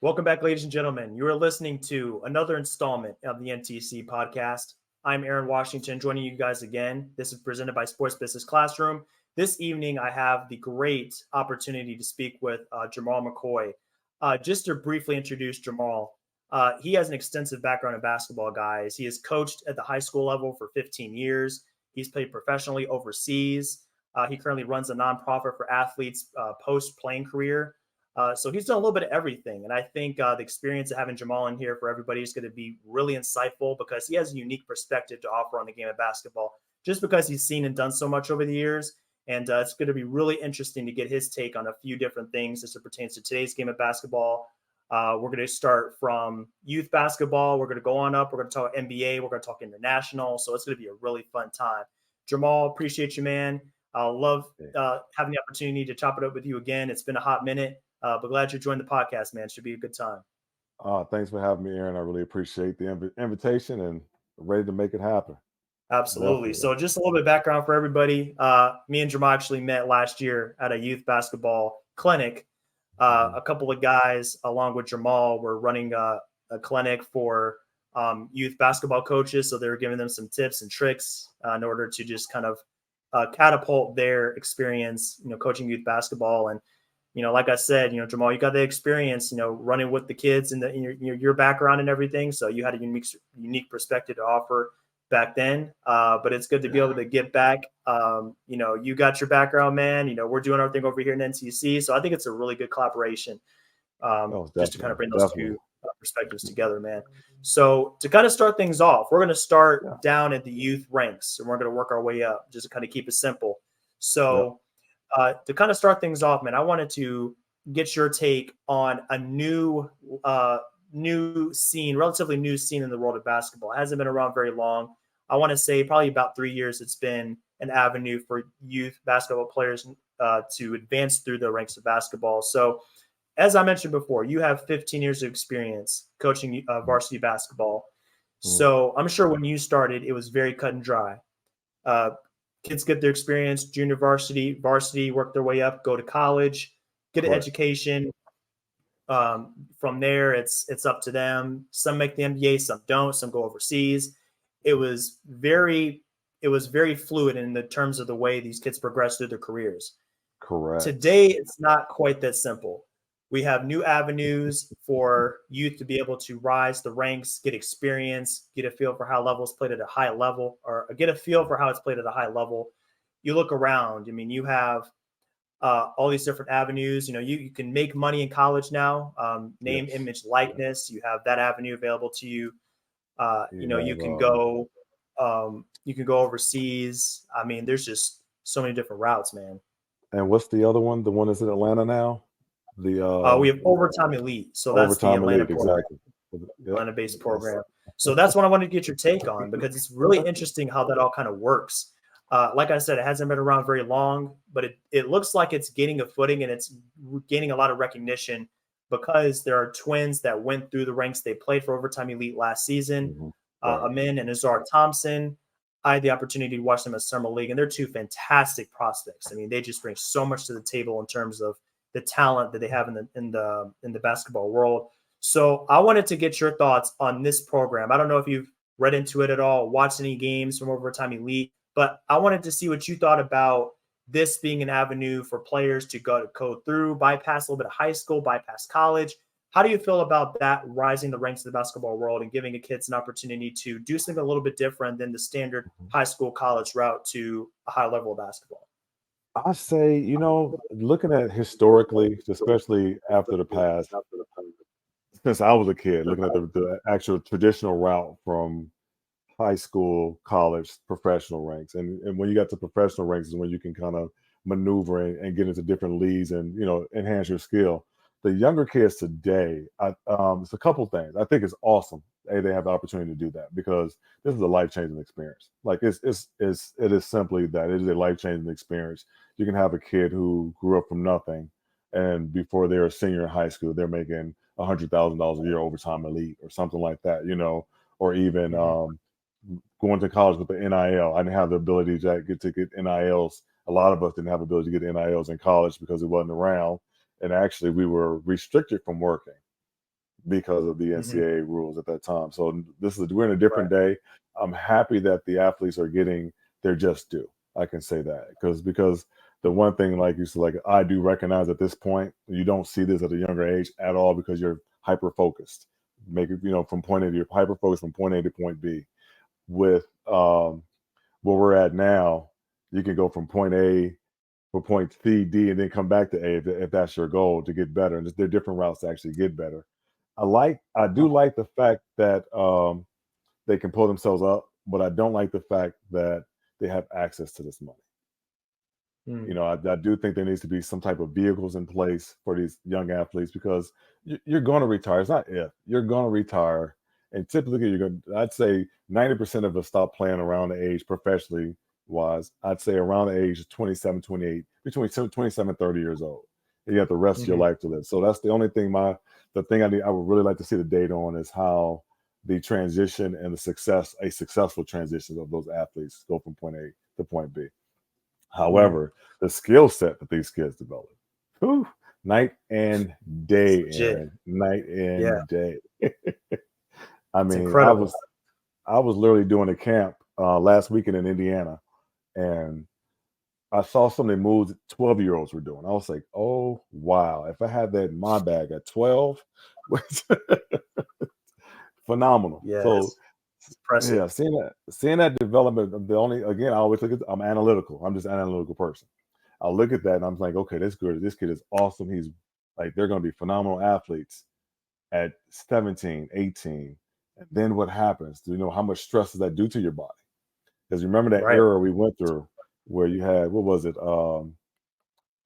Welcome back, ladies and gentlemen. You are listening to another installment of the NTC podcast. I'm Aaron Washington, joining you guys again. This is presented by Sports Business Classroom. This evening, I have the great opportunity to speak with Jermal Mccoy. Just to briefly introduce Jermal, he has an extensive background in basketball, guys. He has coached at the high school level for 15 years. He's played professionally overseas. He currently runs a nonprofit for athletes post-playing career. So he's done a little bit of everything. And I think the experience of having Jermal in here for everybody is going to be really insightful because he has a unique perspective to offer on the game of basketball, just because he's seen and done so much over the years. And it's going to be really interesting to get his take on a few different things as it pertains to today's game of basketball. We're going to start from youth basketball. We're going to go on up. We're going to talk NBA. We're going to talk international. So it's going to be a really fun time. Jermal, appreciate you, man. I love having the opportunity to chop it up with you again. It's been a hot minute. But glad you joined the podcast, man. Should be a good time. Thanks for having me, Aaron. I really appreciate the invitation and ready to make it happen. Absolutely. Definitely. So just a little bit of background for everybody. Me and Jermal actually met last year at a youth basketball clinic. A couple of guys, along with Jermal, were running a clinic for youth basketball coaches. So they were giving them some tips and tricks in order to just kind of catapult their experience, coaching youth basketball. And like I said, Jermal, you got the experience, running with the kids and in your background and everything. So you had a unique perspective to offer back then. But it's good to be able to get back. You got your background, man. We're doing our thing over here in NTC. So I think it's a really good collaboration just to kind of bring those two perspectives together, man. So to kind of start things off, we're going to start down at the youth ranks and we're going to work our way up just to kind of keep it simple. So to kind of start things off, man, I wanted to get your take on a relatively new scene in the world of basketball. It hasn't been around very long. I want to say probably about 3 years. It's been an avenue for youth basketball players to advance through the ranks of basketball. So as I mentioned before, you have 15 years of experience coaching varsity basketball. So I'm sure when you started, it was very cut and dry. Kids get their experience, junior varsity, work their way up, go to college, get an education. From there, it's up to them. Some make the NBA, some don't. Some go overseas. It was very fluid in the terms of the way these kids progress through their careers. Correct. Today, it's not quite that simple. We have new avenues for youth to be able to rise the ranks, get experience, get a feel for how levels played at a high level, or get a feel for how it's played at a high level. You look around. I mean, you have all these different avenues. You can make money in college now. Name, image, likeness. You have that avenue available to you. You can go overseas. I mean, there's just so many different routes, man. And what's the other one? The one that's in Atlanta now? We have Overtime Elite. So that's the Atlanta program, Atlanta-based program. So that's what I wanted to get your take on because it's really interesting how that all kind of works. Like I said, it hasn't been around very long, but it looks like it's gaining a footing and it's gaining a lot of recognition because there are twins that went through the ranks. They played for Overtime Elite last season, Amin and Azar Thompson. I had the opportunity to watch them at Summer League, and they're two fantastic prospects. I mean, they just bring so much to the table in terms of the talent that they have in the basketball world. So I wanted to get your thoughts on this program. I don't know if you've read into it at all, watched any games from Overtime Elite, but I wanted to see what you thought about this being an avenue for players to go through, bypass a little bit of high school, bypass college. How do you feel about that rising the ranks of the basketball world and giving kids an opportunity to do something a little bit different than the standard high school college route to a high level of basketball? I say, looking at historically, especially after the past, since I was a kid, looking at the actual traditional route from high school, college, professional ranks. And when you got to professional ranks is when you can kind of maneuver and get into different leagues and, enhance your skill. The younger kids today, it's a couple things. I think it's awesome. They have the opportunity to do that because this is a life-changing experience. Like it is simply that. It is a life-changing experience. You can have a kid who grew up from nothing, and before they're a senior in high school, they're making $100,000 a year Overtime Elite or something like that, or even going to college with the NIL. I didn't have the ability to get NILs. A lot of us didn't have the ability to get NILs in college because it wasn't around. And actually, we were restricted from working. because of the Mm-hmm. NCAA rules at that time. So we're in a different day. I'm happy that the athletes are getting their just due. I can say that because the one thing, like you said, like I do recognize at this point, you don't see this at a younger age at all because you're hyper focused. Make it, from point A, you're hyper focused from point A to point B. With where we're at now, you can go from point A for point C, D, and then come back to A if that's your goal to get better. And there are different routes to actually get better. I do like the fact that they can pull themselves up, but I don't like the fact that they have access to this money. Mm. I do think there needs to be some type of vehicles in place for these young athletes because you're going to retire. It's not if you're going to retire, and typically I'd say 90% of us stop playing around the age professionally wise. I'd say around the age of 27, 28, between 27 and 30 years old. And you have the rest of your Mm-hmm. life to live. So that's the only thing. The thing I would really like to see the data on is how the transition and a successful transition of those athletes go from point A to point B. Mm. However, the skill set that these kids develop, whew, night and It's day, legit. Aaron, night Yeah, and day. I it's mean, incredible. I was literally doing a camp last weekend in Indiana, and I saw some of the moves 12-year-olds were doing. I was like, oh wow, if I had that in my bag at 12, phenomenal. Yeah, So it's impressive. yeah, seeing that development of the only again, I always look at I'm analytical. I'm just an analytical person. I look at that and I'm like, okay, that's good. This kid is awesome. He's like they're gonna be phenomenal athletes at 17, 18. And then what happens? Do you know how much stress does that do to your body? Because remember that Right. era we went through where you had what was it?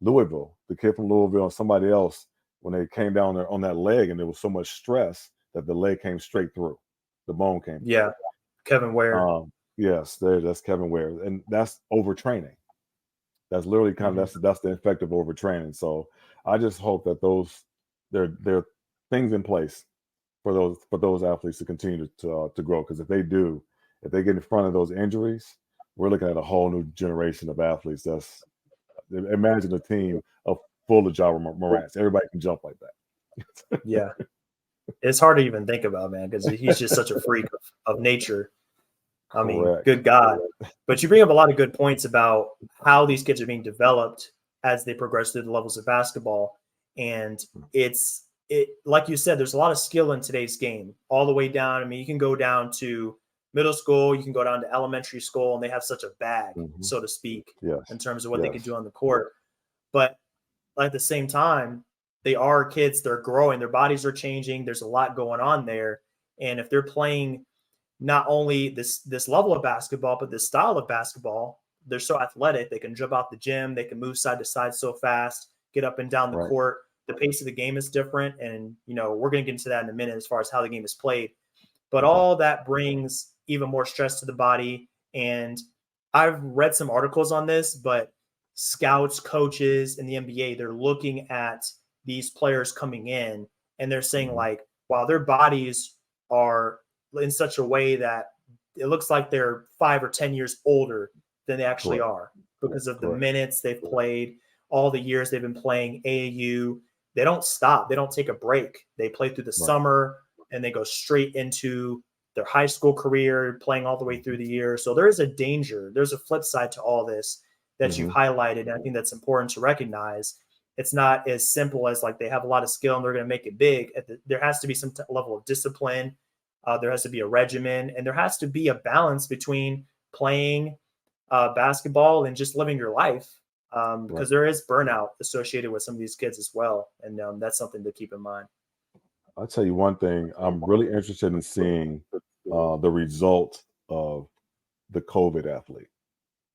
Louisville, the kid from Louisville and somebody else when they came down there on that leg and there was so much stress that the leg came straight through. The bone came through. Yeah, Kevin Ware. Yes, that's Kevin Ware, and that's overtraining. That's literally kind Hmm. of that's the effect of overtraining. So I just hope that there are things in place for those athletes to continue to grow. Because if they get in front of those injuries, we're looking at a whole new generation of athletes. Imagine a team of full of Ja Morants. Everybody can jump like that. Yeah, it's hard to even think about, man, because he's just such a freak of nature. I mean, Correct. good God. But you bring up a lot of good points about how these kids are being developed as they progress through the levels of basketball. And it like you said, there's a lot of skill in today's game, all the way down. I mean, you can go down to middle school, you can go down to elementary school, and they have such a bag, Hmm. so to speak, in Yes. terms of what they can Yes. do on the court. But at the same time, they are kids, they're growing, their bodies are changing, there's a lot going on there. And if they're playing not only this level of basketball, but this style of basketball. They're so athletic. They can jump out the gym. They can move side to side so fast, get up and down the Right. court. The pace of the game is different. And, we're going to get into that in a minute as far as how the game is played. But Okay. all that brings even more stress to the body. And I've read some articles on this, but scouts, coaches in the NBA, they're looking at these players coming in and they're saying, Hmm. like, wow, their bodies are in such a way that it looks like they're 5 or 10 years older than they actually Correct. are because of the Correct. minutes they've played, all the years they've been playing AAU. They don't stop. They don't take a break. They play through the Right. summer and they go straight into their high school career, playing all the way through Hmm. the year. So there is a danger. There's a flip side to all this that you've Hmm. highlighted. And I think that's important to recognize. It's not as simple as like they have a lot of skill and they're going to make it big. There has to be some level of discipline. There has to be a regimen, and there has to be a balance between playing basketball and just living your life, Right. because there is burnout associated with some of these kids as well, and that's something to keep in mind. I'll tell you one thing. I'm really interested in seeing the result of the COVID athlete.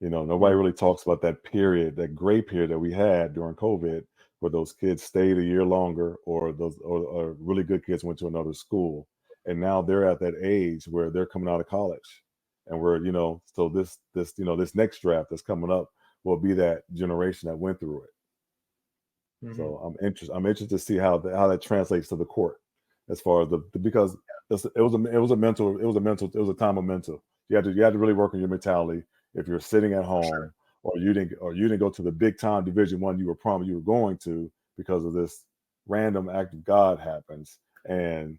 Nobody Mm. really talks about that period, that gray period that we had during COVID, where those kids stayed a year longer, or or really good kids went to another school, and now they're at that age where they're coming out of college, and so this next draft that's coming up will be that generation that went through it. Hmm. So I'm interested to see how that translates to the court, as far as because it was a time of mental. You had to really work on your mentality. If you're sitting at For sure. home, or you didn't go to the big time Division 1 you were promised you were going to, because of this random act of God happens, And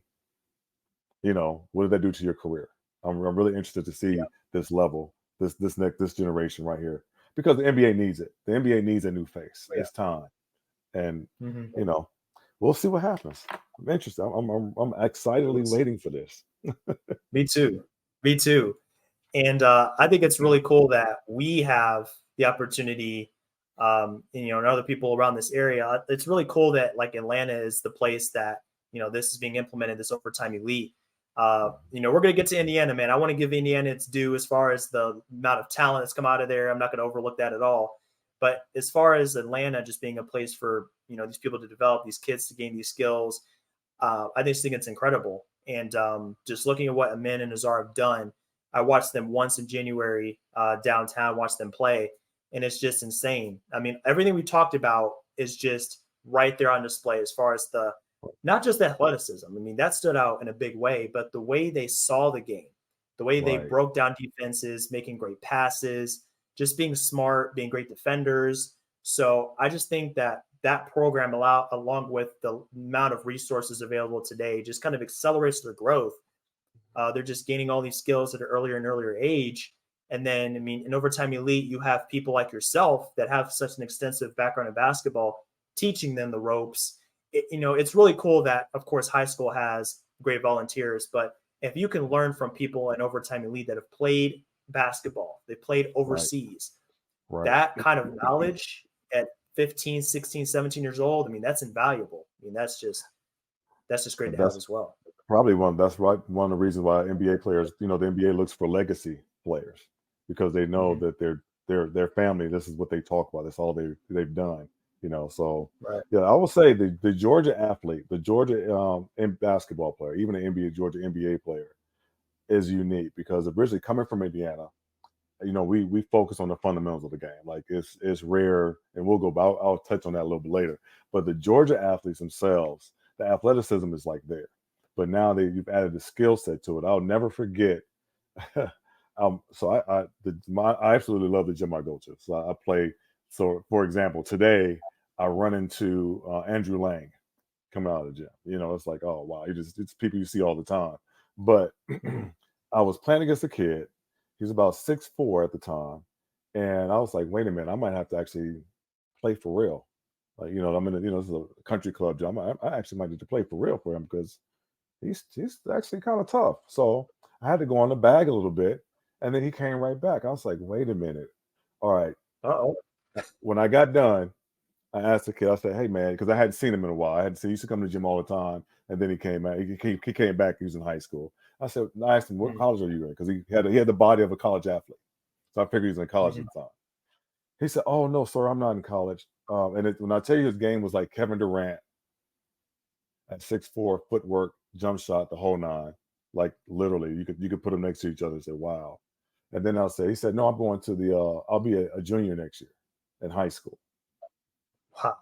what did that do to your career? I'm really interested to see this level, this generation right here, because the NBA needs it. The NBA needs a new face. Yeah. It's time, and Mhm. we'll see what happens. I'm interested. I'm excitedly waiting for this. Me too. Me too. And I think it's really cool that we have the opportunity, and other people around this area. It's really cool that like Atlanta is the place that this is being implemented, this overtime elite. We're gonna get to Indiana, man. I want to give Indiana its due as far as the amount of talent that's come out of there. I'm not going to overlook that at all. But as far as Atlanta just being a place for these people to develop, these kids to gain these skills, I just think it's incredible. And just looking at what Amin and Azar have done, I watched them once in January downtown, watched them play, and it's just insane. I mean, everything we talked about is just right there on display as far as the not just the athleticism. I mean, that stood out in a big way, but the way they saw the game, the way they Right, broke down defenses, making great passes, just being smart, being great defenders. So I just think that program along with the amount of resources available today, just kind of accelerates their growth. They're just gaining all these skills at an earlier and earlier age. And then, I mean, in Overtime Elite, you have people like yourself that have such an extensive background in basketball, teaching them the ropes. It's really cool that, of course, high school has great volunteers, but if you can learn from people in Overtime Elite that have played basketball, they played right, overseas, right. that kind of knowledge at 15, 16, 17 years old, I mean, that's invaluable. I mean, that's just great And to have that's as well. probably one of the reasons why NBA players, the NBA looks for legacy players, because they know Mhm. that their family, this is what they talk about. That's all they've done. So Right. yeah, I will say the Georgia athlete, the Georgia in basketball player, even the Georgia NBA player, is unique because originally coming from Indiana, we focus on the fundamentals of the game. Like it's rare, and we'll go. I'll touch on that a little bit later. But the Georgia athletes themselves, the athleticism is like there, but now you've added the skill set to it. I'll never forget. So I absolutely love the gym I go to. So I play. So for example, today I run into Andrew Lang coming out of the gym. It's like, oh wow, it's people you see all the time. But Mhm. I was playing against a kid. He was about 6'4" at the time, and I was like, wait a minute, I might have to actually play for real. Like, I'm in this is a country club job. I actually might need to play for real for him because he's actually kind of tough. So I had to go on the bag a little bit, and then he came right back. I was like, wait a minute, all right. Uh-oh. When I got done, I asked the kid, I said, "Hey man," because I hadn't seen him in a while. He used to come to the gym all the time, and then he came out. He came back. He was in high school. I asked him, "What Mhm. college are you in?" Because he had the body of a college athlete. So I figured he was in college at Mhm. the time. He said, "Oh no, sir, I'm not in college." When I tell you his game was like Kevin Durant at 6'4", footwork, jump shot, the whole nine. Like literally, you could put them next to each other and say, "Wow." And then he said, "No, I'm going to I'll be a junior next year in high school." Wow.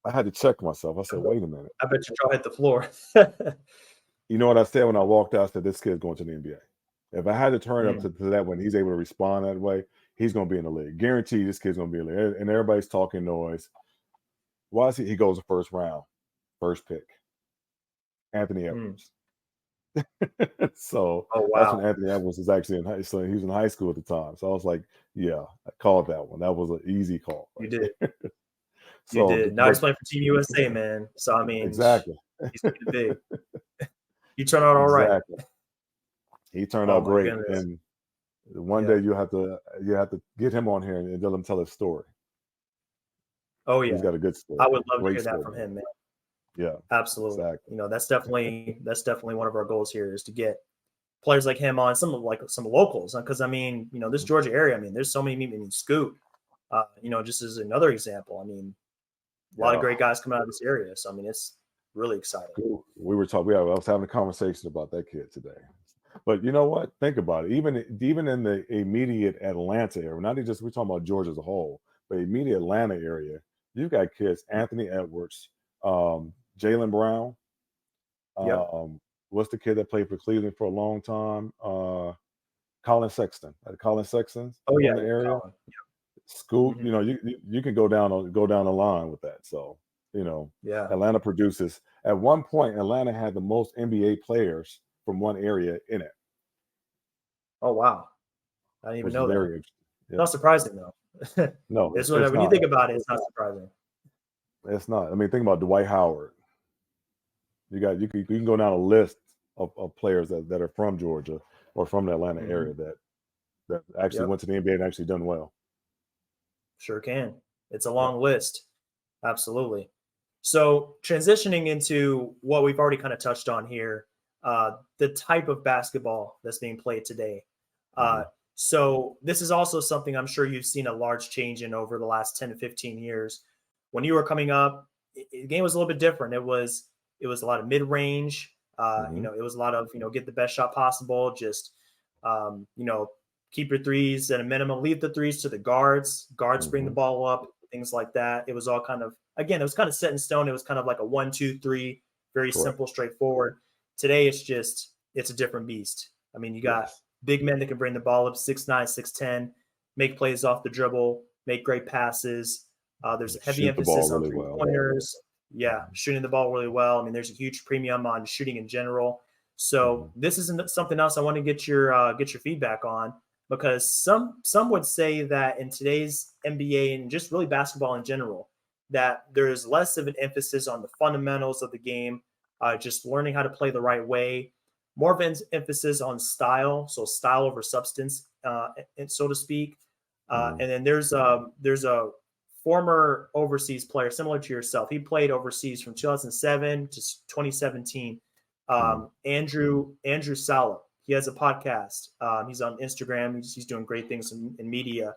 I had to check myself. I I said, bet "Wait a minute." I bet your jaw hit the floor. You know what I said when I walked out? I said, "This kid's going to the NBA." If I had to turn up Mm. to that when he's able to respond that way, he's going to be in the league. Guaranteed, this kid's going to be in the league. And everybody's talking noise. Why is he? He goes the first round, first pick, Anthony Mm. Edwards. So Oh, that's when wow. Anthony Edwards was actually in high school. He was in high school at the time. So I was like, "Yeah, I called that one. That was an easy call You right did. there." You So, did. Now he's but playing for Team USA, man. So, I mean, exactly, he's making it big. You turned out all right. exactly. He turned Oh, out my great, goodness. and one day Yeah. you have to get him on here and let him tell his story. Oh, He's yeah. got a good I story, would love to great hear that story. from him, man. Yeah, Absolutely. exactly. That's definitely one of our goals here is to get players like him on some locals because I mean this Georgia area. I mean there's so many. I mean Scoot, just as another example. I mean a lot of Yeah, great guys coming out of this area. So I mean it's really exciting. we were talking. I was having a conversation about that kid today. But you know what? Think about it. Even in the immediate Atlanta area, not just we're talking about Georgia as a whole, but immediate Atlanta area, you've got kids: Anthony Edwards, Jalen Brown. Yep. Um, what's the kid that played for Cleveland for a long time? Colin Sexton. Colin Sexton's Oh yeah. from the Yeah, area. Colin. Scoot, Hmm. you can go down the line with that. So, Yeah. Atlanta produces. At one point, Atlanta had the most NBA players from one area in it, Oh wow, I didn't even which is know that. very interesting. Yeah. Not surprising though. No, It's it's when you not. think about it, it's not surprising. It's not. I mean, think about Dwight Howard. You can go down a list of players that are from Georgia or from the Atlanta Hmm. area that actually Yep, went to the NBA and actually done well. sure can. It's a Yep. long list. Absolutely. So transitioning into what we've already kind of touched on here, the type of basketball that's being played today. Hmm. Uh, so this is also something I'm sure you've seen a large change in over the last 10 to 15 years. When you were coming up, the game was a little bit different. It was a lot of mid range. Hmm. It was a lot of get the best shot possible. Just um, you know keep your threes at a minimum. Leave the threes to the guards. Guards bring the Hmm. ball up. Things like that. It was all kind of again. It was kind of set in stone. It was kind of like a 1, 2, 3, very Correct. simple, straightforward. Today, it's a different beast. I mean, you got Yes. big men that can bring the ball up 6'9", 6'10", make plays off the dribble, make great passes. There's a heavy Shoot the ball emphasis on really three well. pointers. Yeah, Hmm. shooting the ball really well. I mean, there's a huge premium on shooting in general. So Hmm. this isn't something else I want to get your feedback on because some would say that in today's NBA and just really basketball in general, that there's less of an emphasis on the fundamentals of the game, just learning how to play the right way, more of an emphasis on style, so style over substance, and so to speak. Hmm. And then there's a former overseas player similar to yourself. He played overseas from 2007 to 2017. Hmm. Andrew Sala. He has a podcast. He's on Instagram. He's doing great things in media,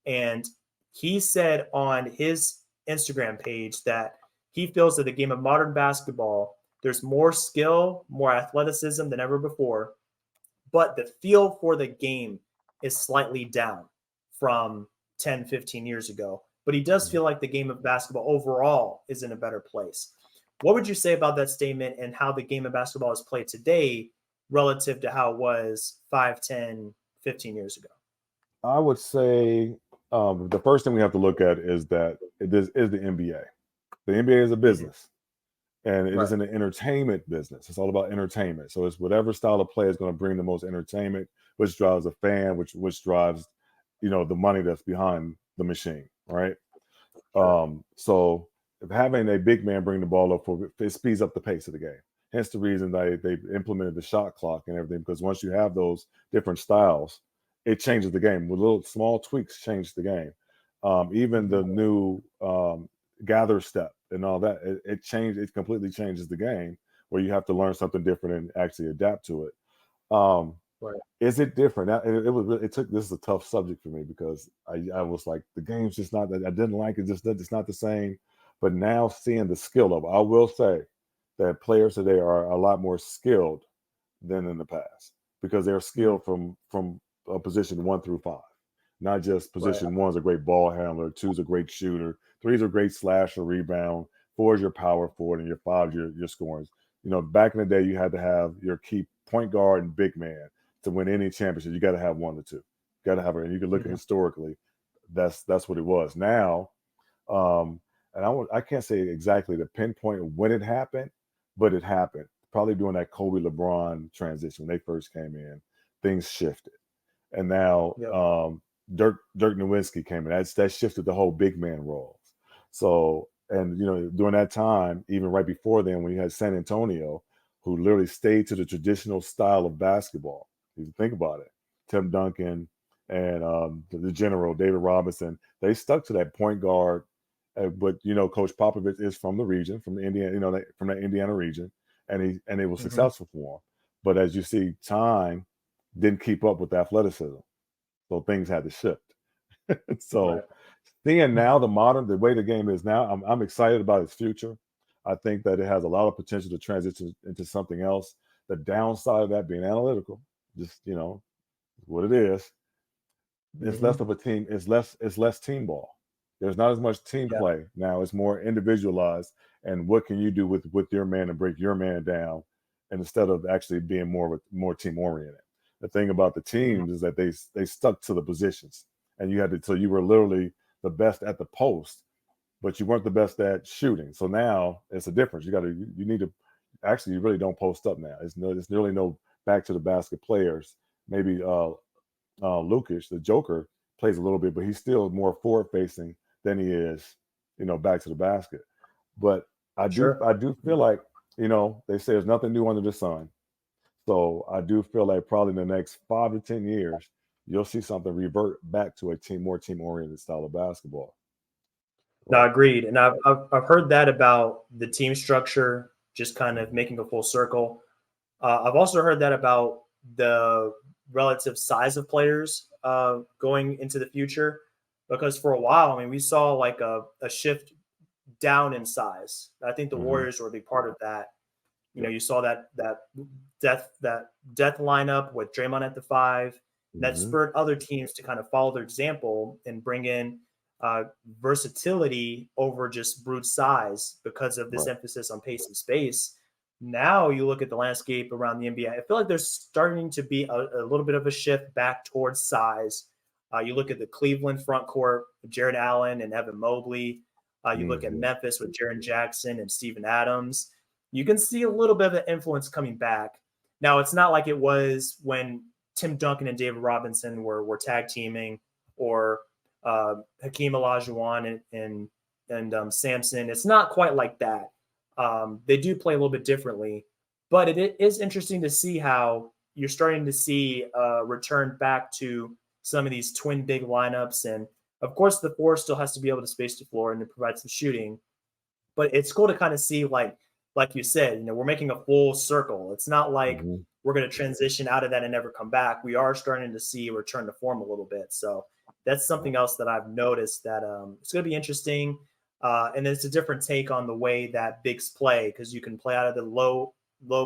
and he said on his Instagram page that he feels that the game of modern basketball there's more skill, more athleticism than ever before, but the feel for the game is slightly down from 10, 15 years ago. But he does feel like the game of basketball overall is in a better place. What would you say about that statement and how the game of basketball is played today relative to how it was 5, 10, 15 years ago? I would say the first thing we have to look at is that is the NBA. The NBA is a Mm-hmm. business, and it is Right. an entertainment business. It's all about entertainment. So it's whatever style of play is going to bring the most entertainment, which drives a fan, which drives, the money that's behind the machine, right? Sure. So if having a big man bring the ball up for it speeds up the pace of the game. Hence the reason they implemented the shot clock and everything, because once you have those different styles, it changes the game. With little small tweaks, change the game. Even Mm-hmm. the new gather step and all that, it completely changes the game where you have to learn something different and actually adapt to it. Um, Right. is it different? Now, it was really, it took this is a tough subject for me because I was like the game's just not that I didn't like it, just it's not the same. But now seeing the skill level, I will say that players today are a lot more skilled than in the past because they're Mm-hmm. skilled from position 1 through 5. Not just Right. position one's a great ball handler, two's a great shooter, three's a great slasher, rebound, four's your power forward, and your five's your scoring. Back in the day, you had to have your key point guard and big man to win any championship. You got to have one or two. You got to have it, and you can look at Mm-hmm. historically. That's what it was. Now, and I can't say exactly the pinpoint of when it happened, but it happened probably during that Kobe LeBron transition when they first came in. Things shifted, and now Yep. Dirk Nowitzki came in. That shifted the whole big man roles. So, and during that time, even right before then, when you had San Antonio, who literally stayed to the traditional style of basketball. If you think about it, Tim Duncan and the general David Robinson, they stuck to that point guard. But Coach Popovich is from the region, from the Indiana, from the Indiana region, and it was Mm-hmm. successful for him. But as you see, time didn't keep up with athleticism, so things had to shift. Right. So seeing now the way the game is now, I'm excited about its future. I think that it has a lot of potential to transition into something else. The downside of that being analytical, just what it is. It's less Mm-hmm. of a team. It's less team ball. There's not as much team Yeah. play now. It's more individualized. And what can you do with your man and break your man down, and instead of actually being more team oriented. The thing about the Mm-hmm. teams is that they stuck to the positions, and you had to so you were literally the best at the post, but you weren't the best at shooting. So now it's a difference. You need to actually, you really don't post up now. There's really no back to the basket players. Maybe Lukic, the Joker, plays a little bit, but he's still more forward facing than he is, back to the basket. But Sure. I do feel like, they say there's nothing new under the sun. So I do feel like probably in the next 5 to 10 years, you'll see something revert back to a more team oriented style of basketball. No, Right. agreed. And I've heard that about the team structure, just kind of making a full circle. I've also heard that about the relative size of players going into the future, because for a while, I mean, we saw like a shift down in size. I think the Mm-hmm. Warriors were a big part of that. Yep. You saw that death lineup with Draymond at the five. That Mm-hmm. spurred other teams to kind of follow their example and bring in uh, versatility over just brute size because of this Right. emphasis on pace and space. Now you look at the landscape around the NBA. I feel like there's starting to be a little bit of a shift back towards size. You look at the Cleveland front court, Jared Allen and Evan Mobley. You look at Mm-hmm. Memphis with Jaren Jackson and Steven Adams. You can see a little bit of an influence coming back. Now, it's not like it was when Tim Duncan and David Robinson were tag teaming, or Hakeem Olajuwon and Samson. It's not quite like that. They do play a little bit differently, but it is interesting to see how you're starting to see a return back to some of these twin big lineups. And of course, the four still has to be able to space the floor and to provide some shooting. But it's cool to kind of see, like you said, we're making a full circle. It's not like Mm-hmm. we're going to transition out of that and never come back. We are starting to see a return to form a little bit. So that's something else that I've noticed that it's going to be interesting. And it's a different take on the way that bigs play, because you can play out of the low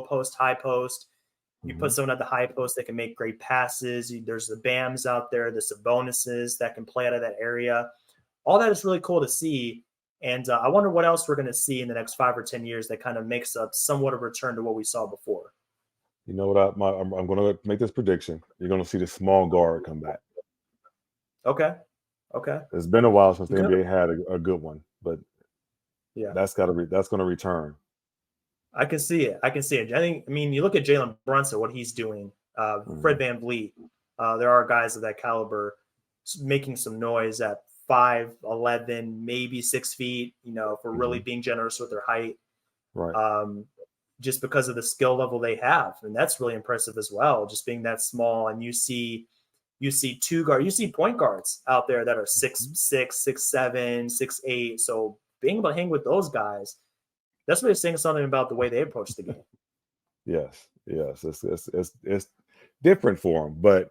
post, high post. You Mm-hmm. put someone at the high post that can make great passes. There's the Bams out there, the Sabonuses that can play out of that area. All that is really cool to see. And I wonder what else we're going to see in the next 5 or 10 years that kind of makes up somewhat of a return to what we saw before. You know what? I'm going to make this prediction. You're going to see the small guard come back. Okay. Okay. It's been a while since the Okay. NBA had a good one, but Yeah. that's going to return. I can see it. I mean, you look at Jalen Brunson, what he's doing, Mm-hmm. Fred VanVleet. There are guys of that caliber making some noise at 5'11", maybe 6 feet, for really Mm-hmm. being generous with their height. Right. Just because of the skill level they have. And that's really impressive as well, just being that small. And you see point guards out there that are 6'6", 6'7", 6'8". So being able to hang with those guys, that's really saying something about the way they approach the game. Yes. It's different for them, but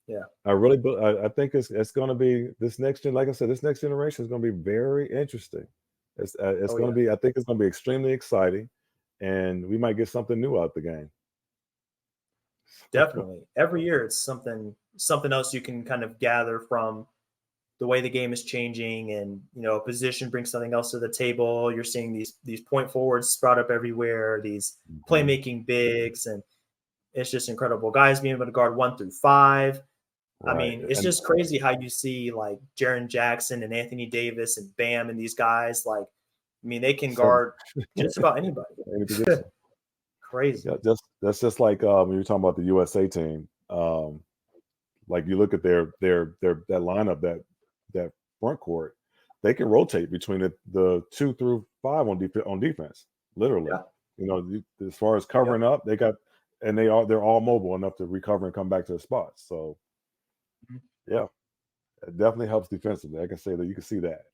Yeah. I think it's going to be this next gen. Like I said, this next generation is going to be very interesting. It's Oh, going to yeah. be. I think it's going to be extremely exciting, and we might get something new out the game. Definitely. Every year it's something else you can kind of gather from the way the game is changing, and a position brings something else to the table. You're seeing these point forwards sprout up everywhere, these Mhm. playmaking bigs, and it's just incredible. Guys being able to guard 1 through 5. I Right, mean, it's and just crazy how you see like Jaren Jackson and Anthony Davis and Bam and these guys. Like, I mean, they can so guard just about anybody. any position. Crazy. Yeah, that's just like when you're talking about the USA team. Like you look at their that lineup, that front court, they can rotate between the 2 through 5 on defense, literally. Yeah. As far as Yep. covering up, they're all mobile enough to recover and come back to the spots. So Mhm. yeah, it definitely helps defensively. I can say that you can see that.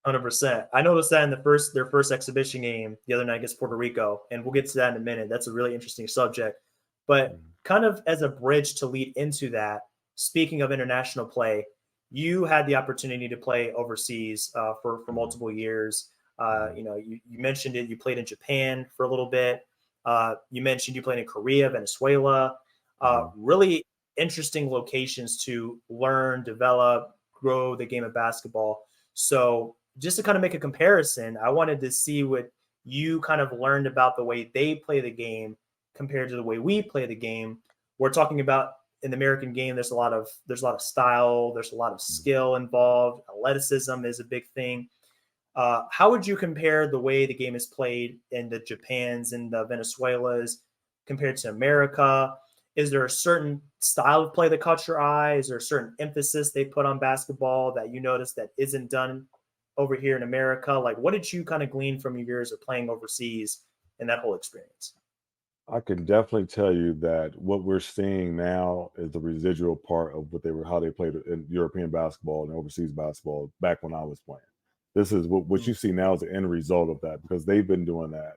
100%. I noticed that in their first exhibition game the other night against Puerto Rico, and we'll get to that in a minute. That's a really interesting subject. But Mhm. kind of as a bridge to lead into that, speaking of international play, you had the opportunity to play overseas for Mhm. multiple years. Mhm. You mentioned it. You played in Japan for a little bit. You mentioned you played in Korea, Venezuela. Mhm. Really interesting locations to learn, develop, grow the game of basketball. So just to kind of make a comparison, I wanted to see what you kind of learned about the way they play the game compared to the way we play the game. We're talking about in the American game, there's a lot of style, there's a lot of skill involved. Athleticism is a big thing. How would you compare the way the game is played in the Japans and the Venezuelas compared to America? Is there a certain style of play that caught your eye? Is there a certain emphasis they put on basketball that you notice that isn't done over here in America? Like, what did you kind of glean from your years of playing overseas and that whole experience? I can definitely tell you that what we're seeing now is the residual part of how they played in European basketball and overseas basketball back when I was playing. This is what you see now is the end result of that, because they've been doing that,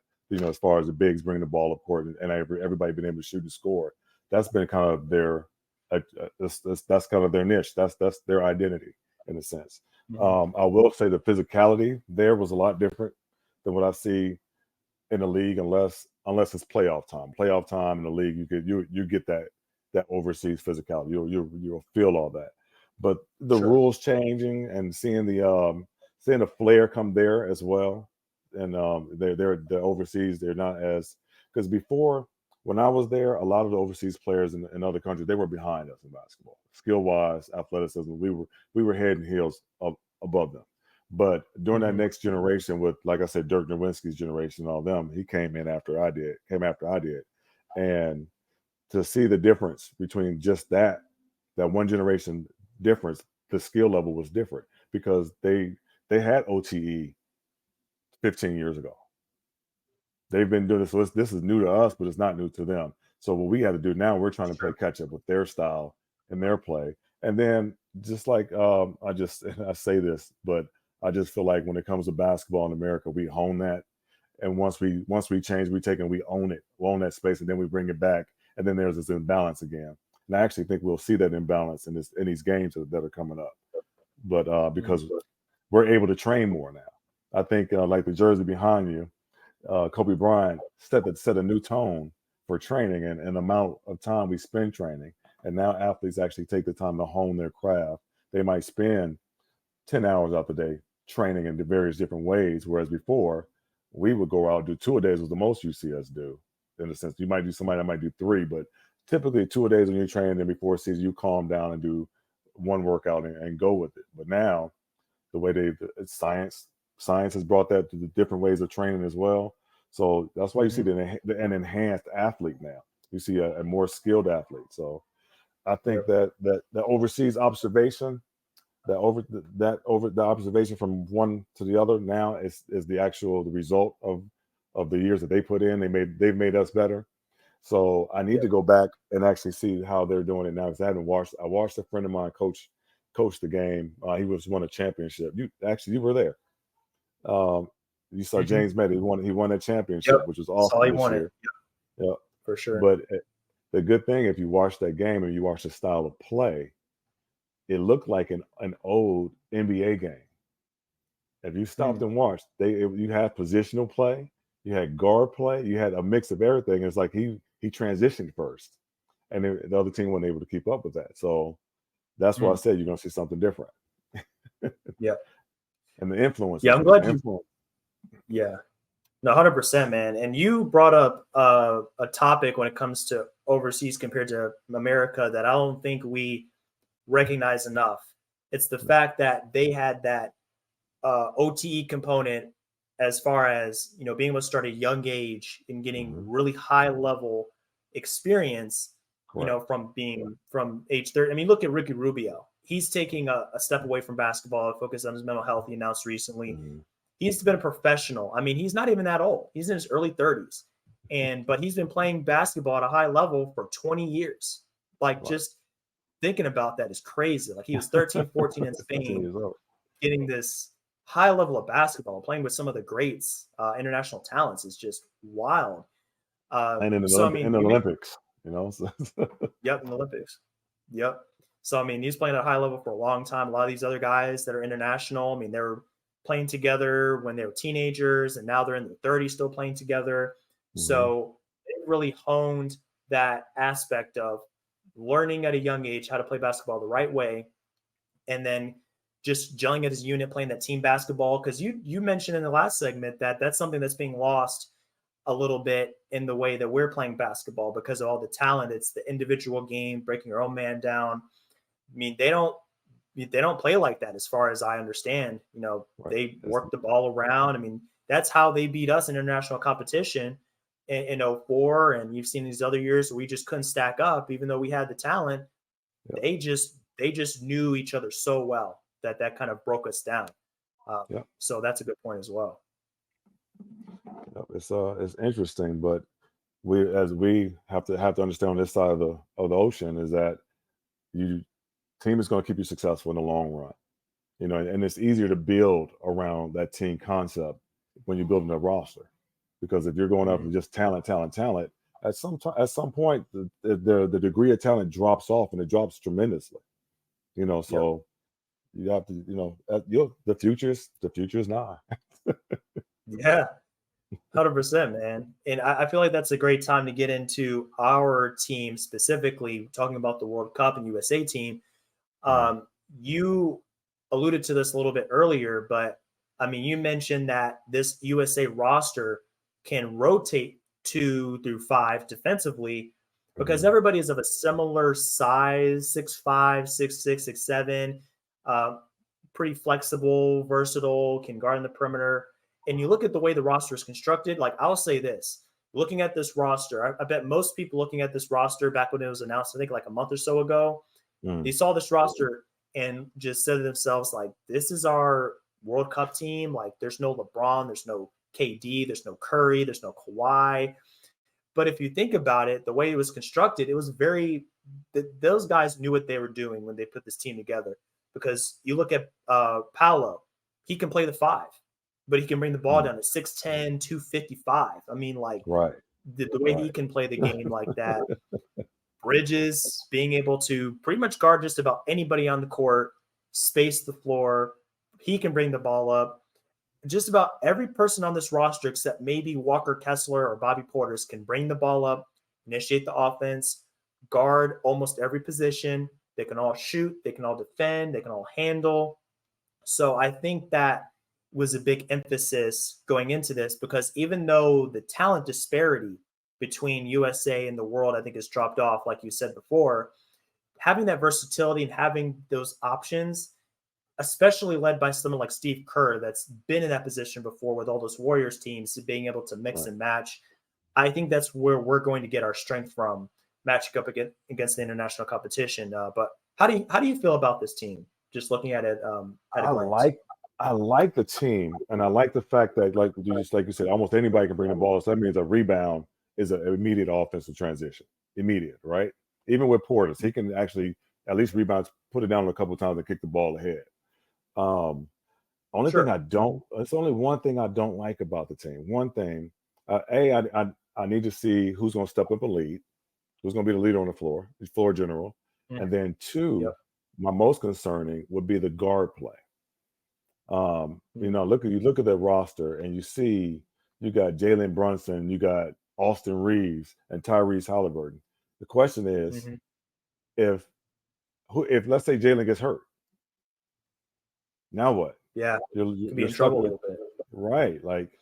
as far as the bigs bringing the ball up court and everybody been able to shoot and score. That's been kind of their that's kind of their niche. That's their identity in a sense. I will say the physicality there was a lot different than what I see in the league, unless it's playoff time. Playoff time in the league, you get that overseas physicality. You'll feel all that. But the rules changing and seeing the flair come there as well, and they're overseas. They're not as, because before, when I was there, a lot of the overseas players in other countries, they were behind us in basketball, skill wise, athleticism. We were head and heels above them. But during that next generation, with, like I said, Dirk Nowitzki's generation and all them, he came after I did. And to see the difference between just that one generation difference, the skill level was different, because they had OTE 15 years ago. They've been doing this. So this is new to us, but it's not new to them. So what we had to do now, we're trying to play catch up with their style and their play. And then just like I say this, but I just feel like when it comes to basketball in America, we hone that. And once we change, we take and we own it. We own that space, and then we bring it back. And then there's this imbalance again. And I actually think we'll see that imbalance in these games that are coming up. But because we're able to train more now. I think like the jersey behind you, Kobe Bryant set a new tone for training and amount of time we spend training. And now athletes actually take the time to hone their craft. They might spend 10 hours out the day training in the various different ways, whereas before we would go out and do 2 a days was the most you see us do. In a sense, you might do somebody that might do 3, but typically 2 a days when you're training, and before season you calm down and do one workout and go with it. But now the way it's science has brought that to the different ways of training as well. So that's why you see an enhanced athlete now. You see a more skilled athlete. So I think that the overseas observation, the observation from one to the other now is the result of the years that they put in. They've made us better. So I need to go back and actually see how they're doing it now, because I watched a friend of mine coach the game. He won a championship. You were there. You saw James Meddy. He won that championship, which was awesome this year. Yeah, for sure. But the good thing, if you watch that game and you watch the style of play, it looked like an old NBA game. If you stopped and watched, you had positional play, you had guard play, you had a mix of everything. It's like he transitioned first, and the other team wasn't able to keep up with that. So that's why I said you're going to see something different. Yeah. And the influence. Yeah, I'm glad you. Yeah. No, 100%, man. And you brought up a topic when it comes to overseas compared to America that I don't think we recognize enough. It's the fact that they had that OTE component, as far as, being able to start at a young age and getting really high level experience, from age 30. I mean, look at Ricky Rubio. He's taking a step away from basketball, focus on his mental health. He announced recently. He's been a professional. I mean, he's not even that old. He's in his early 30s. But he's been playing basketball at a high level for 20 years. Like, just thinking about that is crazy. Like, he was 13, 14 in Spain, getting this high level of basketball, playing with some of the greats, international talents, is just wild. And in the Olympics, Yep, in the Olympics. Yep. So, I mean, he's playing at a high level for a long time. A lot of these other guys that are international, I mean, they were playing together when they were teenagers, and now they're in their 30s still playing together. So they really honed that aspect of learning at a young age how to play basketball the right way, and then just gelling as a unit, playing that team basketball. Because you mentioned in the last segment that that's something that's being lost a little bit in the way that we're playing basketball because of all the talent. It's the individual game, breaking your own man down. I mean, they don't play like that as far as I understand. Right. They work the ball around. I mean, that's how they beat us in international competition in 04. And you've seen these other years where we just couldn't stack up, even though we had the talent. Yep. They just knew each other so well that kind of broke us down. Yep. So that's a good point as well. Yep. It's interesting, but we have to understand on this side of the ocean is that team is going to keep you successful in the long run. And it's easier to build around that team concept when you're building a roster, because if you're going up and just talent, at some point the degree of talent drops off, and it drops tremendously. So you have to, the future is now. Yeah. 100%, man. And I feel like that's a great time to get into our team specifically, talking about the World Cup and USA team. You alluded to this a little bit earlier, but I mean, you mentioned that this USA roster can rotate 2 through 5 defensively because everybody is of a similar size, 6'5", 6'6", 6'7", pretty flexible, versatile, can guard in the perimeter. And you look at the way the roster is constructed, like I'll say this, looking at this roster, I bet most people looking at this roster back when it was announced, I think like a month or so ago, they saw this roster and just said to themselves, like, this is our World Cup team. Like, there's no LeBron, there's no KD, there's no Curry, there's no Kawhi. But if you think about it, the way it was constructed, it was those guys knew what they were doing when they put this team together. Because you look at Paolo, he can play the 5. But he can bring the ball down to 6'10", 255. I mean, like, the way he can play the game like that. Bridges, being able to pretty much guard just about anybody on the court, space the floor. He can bring the ball up. Just about every person on this roster, except maybe Walker Kessler or Bobby Portis, can bring the ball up, initiate the offense, guard almost every position. They can all shoot. They can all defend. They can all handle. So I think that was a big emphasis going into this, because even though the talent disparity between USA and the world, I think, has dropped off, like you said before, having that versatility and having those options, especially led by someone like Steve Kerr, that's been in that position before with all those Warriors teams, being able to mix and match, I think that's where we're going to get our strength from, matching up against the international competition. But how do you feel about this team? Just looking at it at a glance. I like the team, and I like the fact that, like you said, almost anybody can bring the ball. So that means a rebound is an immediate offensive transition. Immediate, right? Even with Portis, he can actually at least rebound, put it down a couple of times and kick the ball ahead. It's only one thing I don't like about the team. One thing, I need to see who's going to step up and lead, who's going to be the leader on the floor general. And then 2, my most concerning would be the guard play. Look at the roster, and you see you got Jalen Brunson, you got Austin Reeves, and Tyrese Halliburton. The question is, if let's say Jalen gets hurt, now what? Yeah, you're be in stuck trouble with, a little bit. right? Like,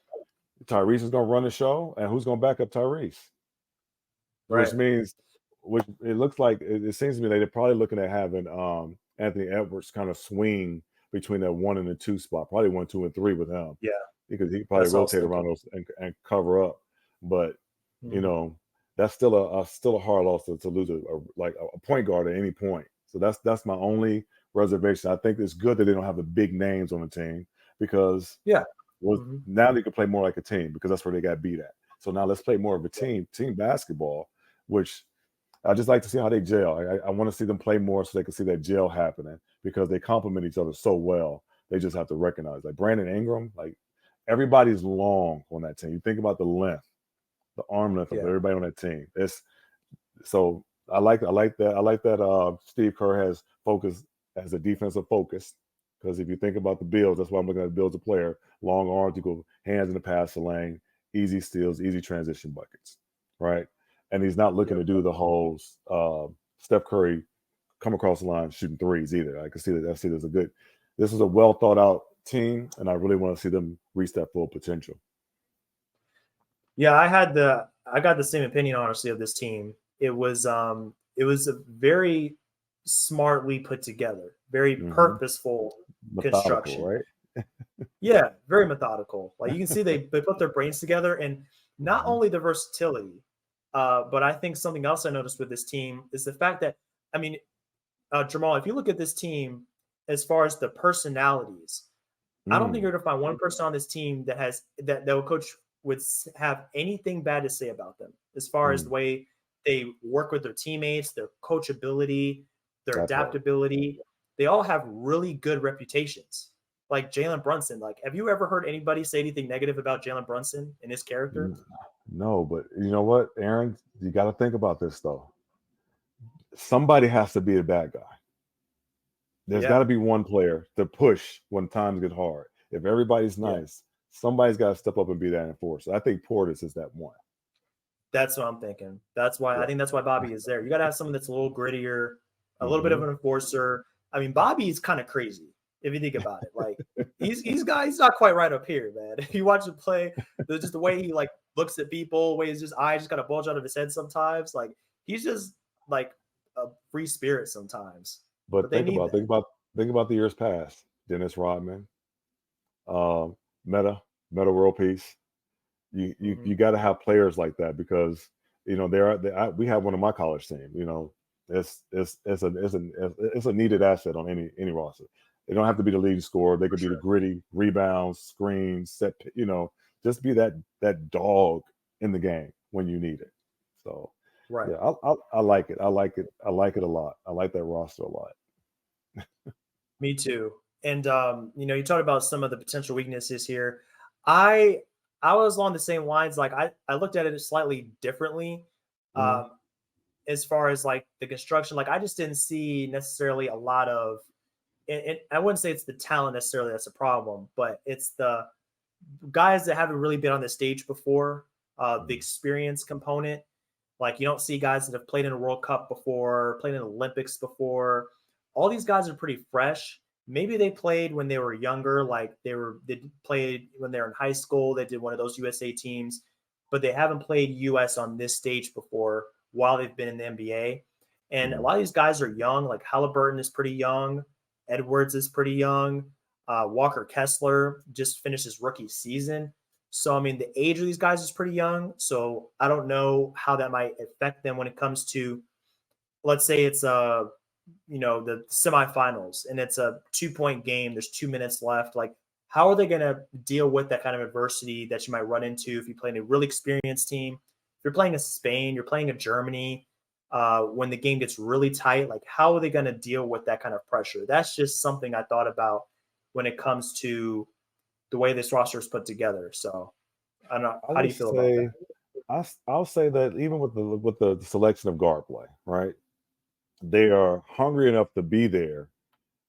Tyrese is going to run the show, and who's going to back up Tyrese? Which means, it looks like it seems to me that they're probably looking at having Anthony Edwards kind of swing between that 1 and the 2 spot, probably 1, 2, and 3 with him. Yeah, because he probably rotate around those and cover up. But that's still a hard loss to lose a point guard at any point. So that's my only reservation. I think it's good that they don't have the big names on the team, because now they can play more like a team, because that's where they got beat at. So now let's play more of a team basketball, which I just like to see how they gel. I want to see them play more so they can see that gel happening, because they complement each other so well. They just have to recognize, like Brandon Ingram, like, everybody's long on that team. You think about the length, the arm length of everybody on that team. So I like that. I like that Steve Kerr has focused as a defensive focus, because if you think about the Bills, that's why I'm looking at the Bills, a player, long arms, equal hands in the passer lane, easy steals, easy transition buckets, right? And he's not looking to do the whole Steph Curry come across the line shooting threes either. I can see that. This is a well thought out team, and I really want to see them reach that full potential. Yeah, I got the same opinion honestly of this team. It was a very smartly put together, very Hmm. purposeful Methodical, construction. right? Yeah, very methodical. Like you can see they put their brains together, and not Hmm. only the versatility, but I think something else I noticed with this team is the fact that I mean, Jamal, if you look at this team as far as the personalities, I don't think Mm, you're going to find one person on this team that has that a coach would have anything bad to say about them as far as the mm. way they work with their teammates, their coachability, their That's right. adaptability. They all have really good reputations. Like Jalen Brunson. Like, have you ever heard anybody say anything negative about Jalen Brunson and his character? N- No, but you know what, Aaron? You got to think about this though. Somebody has to be a bad guy. There's got Yeah, to be one player to push when times get hard. If everybody's yeah. nice, somebody's got to step up and be that enforcer. I think Portis is that one. That's what I'm thinking. That's why I Yeah. think that's why Bobby is there. You got to have someone that's a little grittier, a little bit of Hmm. an enforcer. I mean, Bobby's kind of crazy if you think about it. Like he's not quite right up here, man. If you watch him play, there's just the way he like looks at people, the way his just eyes just kind of bulge out of his head sometimes. Like he's just like a free spirit sometimes. But But they need that. think about the years past. Dennis Rodman, um, Meta World Peace. You Hmm. got to have players like that because we have one of my college team. It's a needed asset on any roster. They don't have to be the leading scorer. They For could be the sure. gritty rebounds, screens, just be that dog in the game when you need it. So Right. yeah, I like it. I like it. I like it a lot. I like that roster a lot. Me too. And you talked about some of the potential weaknesses here. I I was along the same lines. Like I looked at it slightly differently. Mhm. Um, as far as like the construction, like I just didn't see necessarily a lot of. And I wouldn't say it's the talent necessarily that's a problem, but it's the guys that haven't really been on the stage before. The Mhm. experience component, like you don't see guys that have played in a World Cup before, played in Olympics before. All these guys are pretty fresh. Maybe they played when they were younger, like they played when they were in high school. They did one of those USA teams, but they haven't played US on this stage before while they've been in the NBA. And a Mhm. lot of these guys are young. Like Halliburton is pretty young. Edwards is pretty young. Walker Kessler just finished his rookie season. So, I mean, the age of these guys is pretty young. So, I don't know how that might affect them when it comes to, let's say it's the semifinals and it's a 2 point game. There's 2 minutes left. Like, how are they going to deal with that kind of adversity that you might run into if you play in a really experienced team? If you're playing a Spain, you're playing a Germany, when the game gets really tight, like, how are they going to deal with that kind of pressure? That's just something I thought about when it comes to the way this roster is put together. So, I don't know. I How do would you feel about that? say I'll say that even with the selection of guard play, right? They are hungry enough to be there,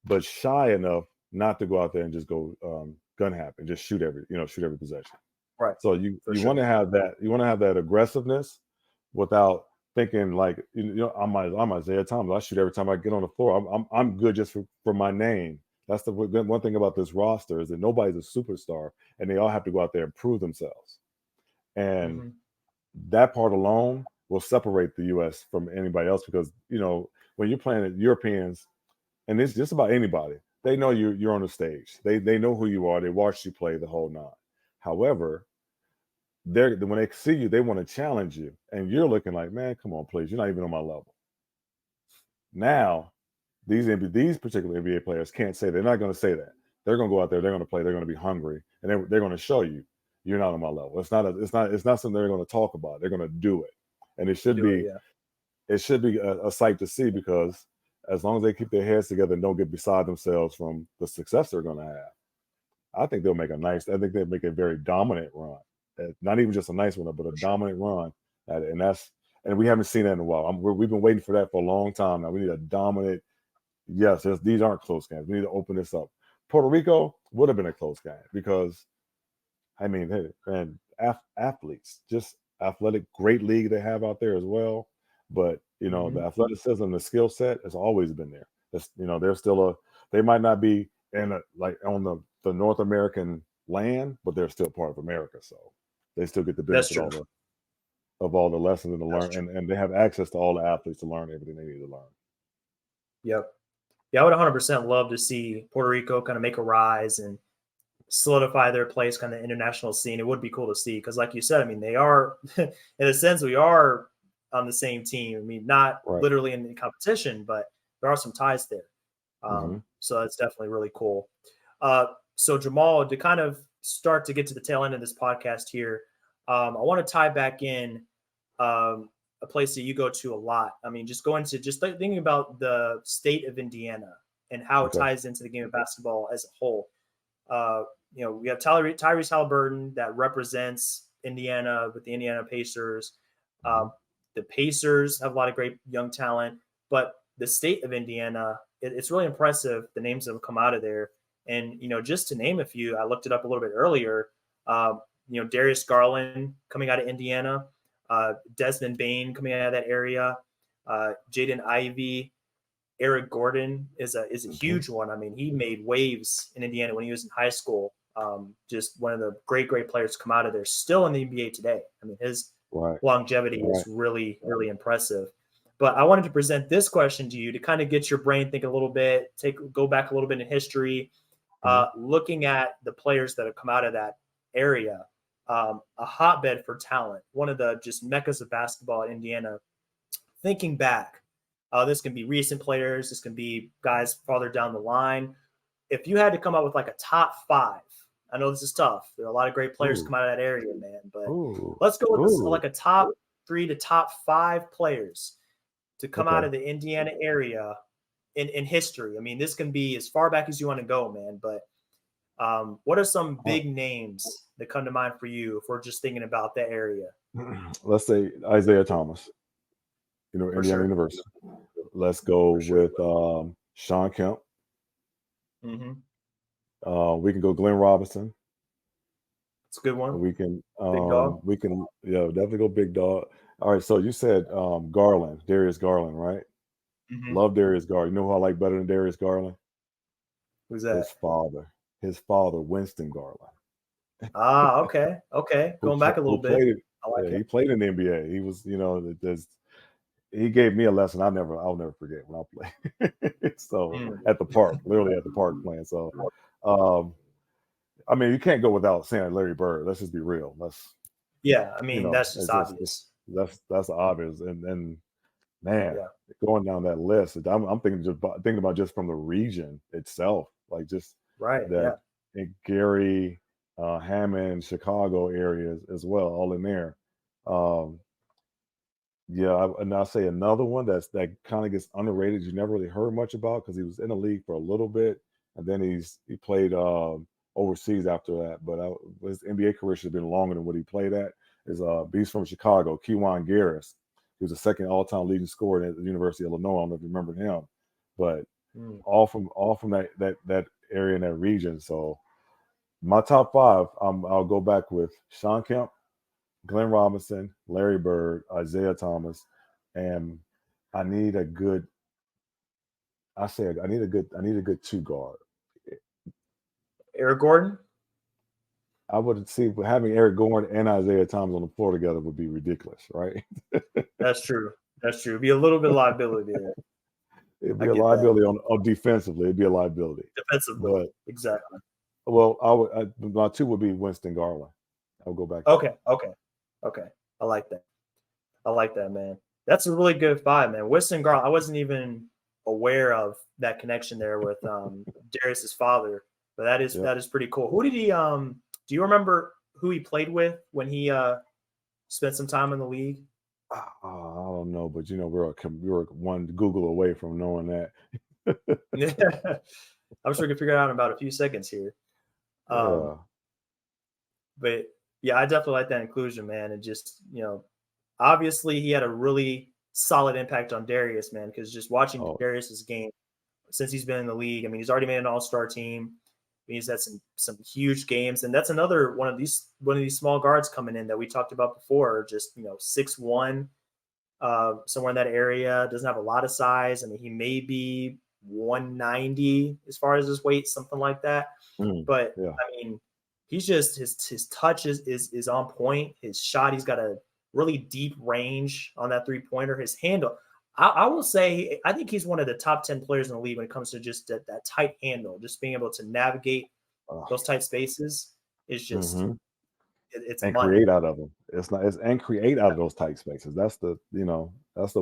but shy enough not to go out there and just go gun happy and just shoot every possession. Right. So For you want sure. to have that aggressiveness without thinking like I'm Isaiah Thomas. I shoot every time I get on the floor. I'm good just for my name. That's the one thing about this roster is that nobody's a superstar, and they all have to go out there and prove themselves. And Hmm. that part alone will separate the U.S. from anybody else because when you're playing Europeans, and it's just about anybody, they know you're on the stage. They know who you are. They watch you play the whole nine. However, when they see you, they want to challenge you, and you're looking like, man, come on, please, you're not even on my level. Now, these particular NBA players can't say they're not going to say that. They're going to go out there, they're going to play, they're going to be hungry, and they're going to show you you're not on my level. It's not something they're going to talk about. They're going to do it, and Do it. Yeah. it should be a sight to see because as long as they keep their heads together and don't get beside themselves from the success they're going to have, I think they'll make a very dominant run. Not even just a nice one, but a For sure. dominant run at it. And we haven't seen that in a while. We've been waiting for that for a long time now. We need a dominant. Yes, these aren't close games. We need to open this up. Puerto Rico would have been a close game because I mean, hey, and athletes, just athletic, great league they have out there as well. But the Hmm. athleticism, the skill set has always been there. They're still they might not be like on the North American land, but they're still part of America. So they still get the That's benefit true. of all the lessons and the That's learn, true. and they have access to all the athletes to learn everything they need to learn. Yep. Yeah, I would 100% love to see Puerto Rico kind of make a rise and solidify their place kind of international scene. It would be cool to see because, like you said, I mean, they are, in a sense, we are on the same team. I mean, not Right. literally in the competition, but there are some ties there. Mm-hmm. So that's definitely really cool. So Jermal, to kind of start to get to the tail end of this podcast here, I want to tie back in a place that you go to a lot. I mean, just going to just thinking about the state of Indiana and how it Okay. ties into the game of basketball as a whole. We have Tyrese Halliburton that represents Indiana with the Indiana Pacers. Mm-hmm. The Pacers have a lot of great young talent, but the state of Indiana, it's really impressive, the names that have come out of there. And, just to name a few, I looked it up a little bit earlier. Darius Garland coming out of Indiana, Desmond Bain coming out of that area, Jaden Ivey, Eric Gordon is a Mm-hmm. huge one. I mean, he made waves in Indiana when he was in high school. Just one of the great players to come out of there, still in the NBA today. I mean, his longevity is really, really impressive. But I wanted to present this question to you to kind of get your brain thinking a little bit, go back a little bit in history, looking at the players that have come out of that area, a hotbed for talent, one of the just meccas of basketball in Indiana. Thinking back, this can be recent players, this can be guys farther down the line. If you had to come up with like a top 5, I know this is tough. There are a lot of great players come out of that area, man. But let's go with this, like a top 3 to top 5 players to come out of the Indiana area in history. I mean, this can be as far back as you want to go, man. But what are some big names that come to mind for you if we're just thinking about that area? Let's say Isaiah Thomas, Indiana University. Let's go with Sean Kemp. Mm-hmm. We can go Glenn Robinson. It's a good one. We can definitely go big dog. All right, so you said Garland, Darius Garland, right? Mm-hmm. Love Darius Garland. You know who I like better than Darius Garland? Who's that? His father, Winston Garland. Okay. Going back a little bit. I like it. He played in the NBA. He was, he gave me a lesson I'll never forget when I played. So at the park, literally at the park playing. So, I mean, you can't go without saying Larry Bird. Let's just be real. That's just obvious. That's obvious. And man, going down that list, I'm thinking about just from the region itself, like just that and Gary, Hammond, Chicago areas as well, all in there. And I'll say another one that kind of gets underrated. You never really heard much about because he was in the league for a little bit, and then he played overseas after that. But his NBA career should have been longer than what he played at. Is Beast from Chicago, Keywan Garris. He was the second all-time leading scorer at the University of Illinois. I don't know if you remember him, but all from that area in that region. So my top 5, I'll go back with Sean Kemp, Glenn Robinson, Larry Bird, Isaiah Thomas, and I need a good 2 guard. Eric Gordon? I would see having Eric Gordon and Isaiah Thomas on the floor together would be ridiculous, right? That's true. It'd be a little bit of liability there. It'd be a liability on defensively. It'd be a liability. Defensively, but exactly. Well, my 2 would be Winston Garland. I'll go back. Okay. I like that, man. That's a really good 5, man. Winston Garland. I wasn't even aware of that connection there with Darius's father, but that is pretty cool. Who did he? Do you remember who he played with when he spent some time in the league? I don't know, but we're one Google away from knowing that. I'm sure we can figure it out in about a few seconds here. But yeah, I definitely like that inclusion, man. And just, obviously he had a really solid impact on Darius, man, because just watching Darius's game since he's been in the league, I mean, he's already made an all-star team. He's had some huge games, and that's another one of these small guards coming in that we talked about before. Just 6'1", somewhere in that area. Doesn't have a lot of size. I mean, he may be 190 as far as his weight, something like that. But I mean, he's just his touch is on point. His shot, he's got a really deep range on that 3-pointer. His handle, I will say, I think he's one of the top 10 players in the league when it comes to just that tight handle, just being able to navigate those tight spaces is just Mm-hmm. it's And money. create out of them. And create out of those tight spaces. That's the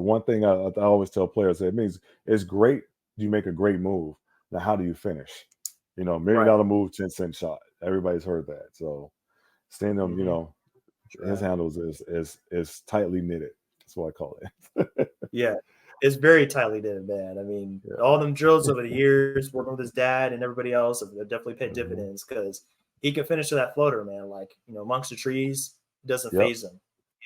one thing I always tell players. It means it's great. You make a great move. Now, how do you finish? $1 Right. million move, 10-cent shot. Everybody's heard that. So seeing them, his handles is tightly knitted. That's what I call it. Yeah. It's very tightly knitted, man. I mean, Yeah. all them drills over the years, working with his dad and everybody else, have definitely paid Mhm. dividends because he can finish to that floater, man. Like, amongst the trees, it doesn't Yep. phase him.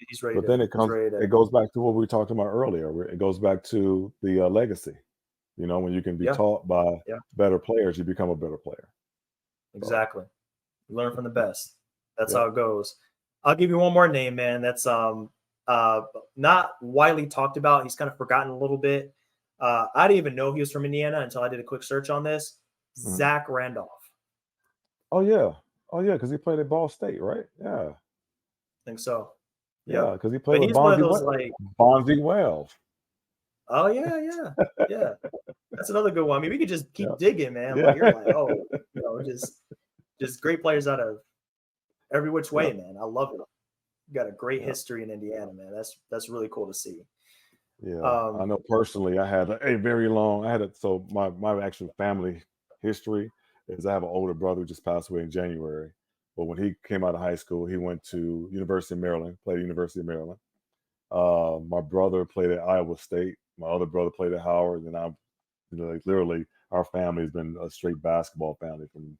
He's ready But to. then He's ready to. it goes back to what we talked about earlier. It goes back to the legacy. When you can be Yeah. taught by Yeah. better players, you become a better player. Exactly. Learn from the best. That's Yeah. how it goes. I'll give you one more name, man. That's not widely talked about. He's kind of forgotten a little bit. I didn't even know he was from Indiana until I did a quick search on this. Mhm. Zach Randolph. Oh yeah, because he played at Ball State, right? Yeah, I think so. yeah, Yep. because he played But with he's one of those like, Bonzi Wells. oh yeah. That's another good one. I mean, we could just keep Yeah. digging, man. Yeah. Like you're like, oh, just great players out of every which way, man. I love it. Got a great history in Indiana, man. That's really cool to see. Yeah, I know personally. I had a very long. So my actual family history is I have an older brother who just passed away in January. But when he came out of high school, he went to University of Maryland, played at University of Maryland. My brother played at Iowa State. My other brother played at Howard, and I'm, like literally, our family has been a straight basketball family from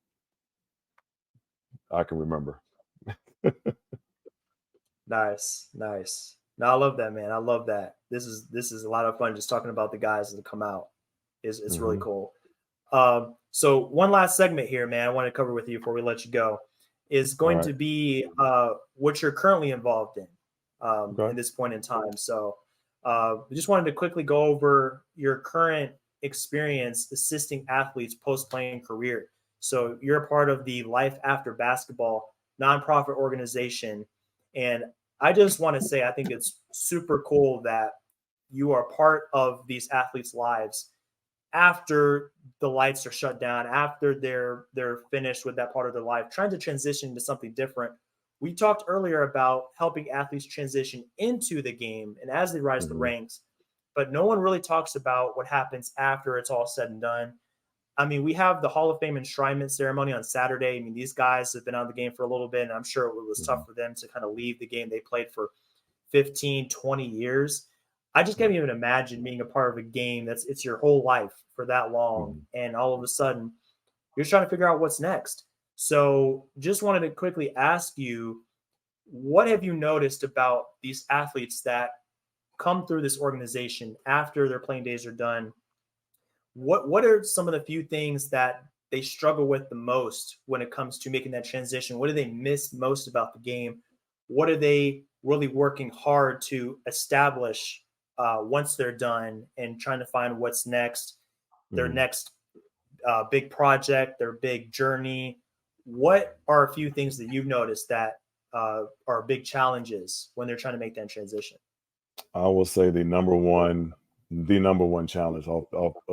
I can remember. Nice. No, I love that, man. I love that. This is a lot of fun just talking about the guys that come out. It's really Mhm. cool. So one last segment here, man, I want to cover with you before we let you go is going All to right. be what you're currently involved in Okay. this point in time. So we just wanted to quickly go over your current experience assisting athletes post-playing career. So you're a part of the Life After Basketball nonprofit organization. And I just want to say, I think it's super cool that you are part of these athletes' lives after the lights are shut down, after they're finished with that part of their life, trying to transition to something different. We talked earlier about helping athletes transition into the game and as they rise the Mhm. ranks, but no one really talks about what happens after it's all said and done. I mean, we have the Hall of Fame enshrinement ceremony on Saturday. I mean, these guys have been out of the game for a little bit, and I'm sure it was tough Mhm. for them to kind of leave the game they played for 15, 20 years. I just can't even imagine being a part of a game it's your whole life for that long. Mhm. And all of a sudden, you're trying to figure out what's next. So just wanted to quickly ask you, what have you noticed about these athletes that come through this organization after their playing days are done? What are some of the few things that they struggle with the most when it comes to making that transition? What do they miss most about the game? What are they really working hard to establish once they're done and trying to find what's next, their Mhm. next big project, their big journey? What are a few things that you've noticed that are big challenges when they're trying to make that transition? I will say the number one challenge of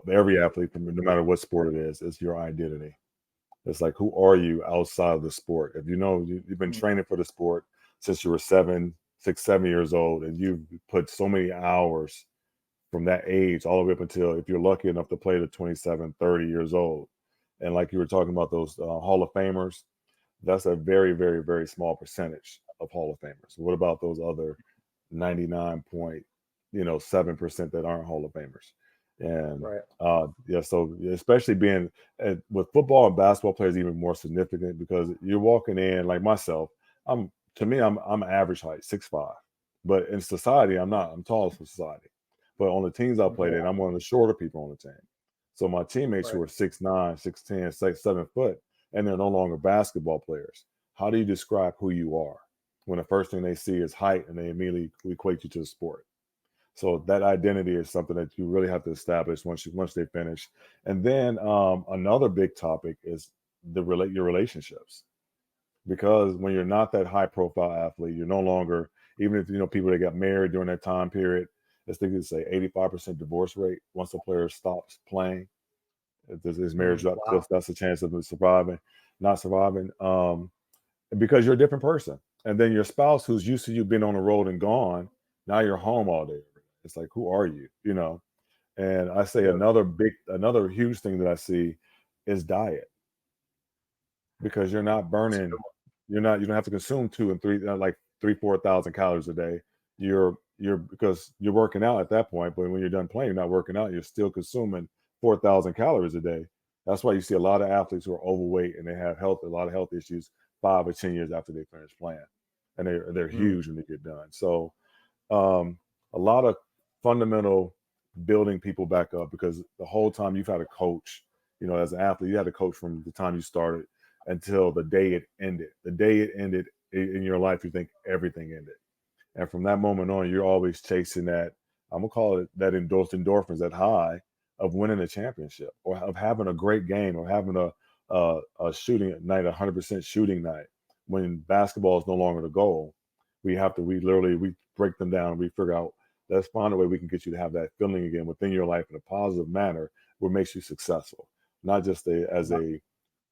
every athlete, no matter what sport it is your identity. It's like, who are you outside of the sport? If you've been Mm. training for the sport since you were 7 years old, and you've put so many hours from that age all the way up until, if you're lucky enough to play to 27, 30 years old. And like you were talking about those Hall of Famers, that's a very, very, very small percentage of Hall of Famers. What about those other 99.7% that aren't Hall of Famers? And Right. yeah, so especially being with football and basketball players, even more significant because you're walking in like myself. I'm average height, 6'5", but in society, I'm not. I'm tall for society. But on the teams I played Yeah. in, I'm one of the shorter people on the team. So my teammates who Right. are 6'9", 6'10", 6'7", and they're no longer basketball players. How do you describe who you are when the first thing they see is height and they immediately equate you to the sport? So that identity is something that you really have to establish once they finish. And then another big topic is your relationships. because when you're not that high profile athlete, you're no longer, even if people that got married during that time period, let's think it's say 85% divorce rate once a player stops playing. If his marriage drops, Wow. that's the chance of surviving, not surviving. Because you're a different person. And then your spouse who's used to you being on the road and gone, now you're home all day. It's like, who are you? And I say Yeah. another huge thing that I see is diet, because you're not That's a good burning, you don't have to consume 2 and 3, like 4,000 calories a day. You're because you're working out at that point, but when you're done playing, you're not working out, you're still consuming 4,000 calories a day. That's why you see a lot of athletes who are overweight and they have a lot of health issues 5 or 10 years after they finish playing, and they're one. huge when they get done. So um, a lot of fundamental building people back up, because the whole time you've had a coach, as an athlete, you had a coach from the time you started until the day it ended. The day it ended in your life, you think everything ended. And from that moment on, you're always chasing that, I'm gonna call it that endorphins, that high of winning a championship or of having a great game or having a shooting night, 100% shooting night. When basketball is no longer the goal, we break them down. We figure out, let's find a way we can get you to have that feeling again within your life in a positive manner, what makes you successful, not just as a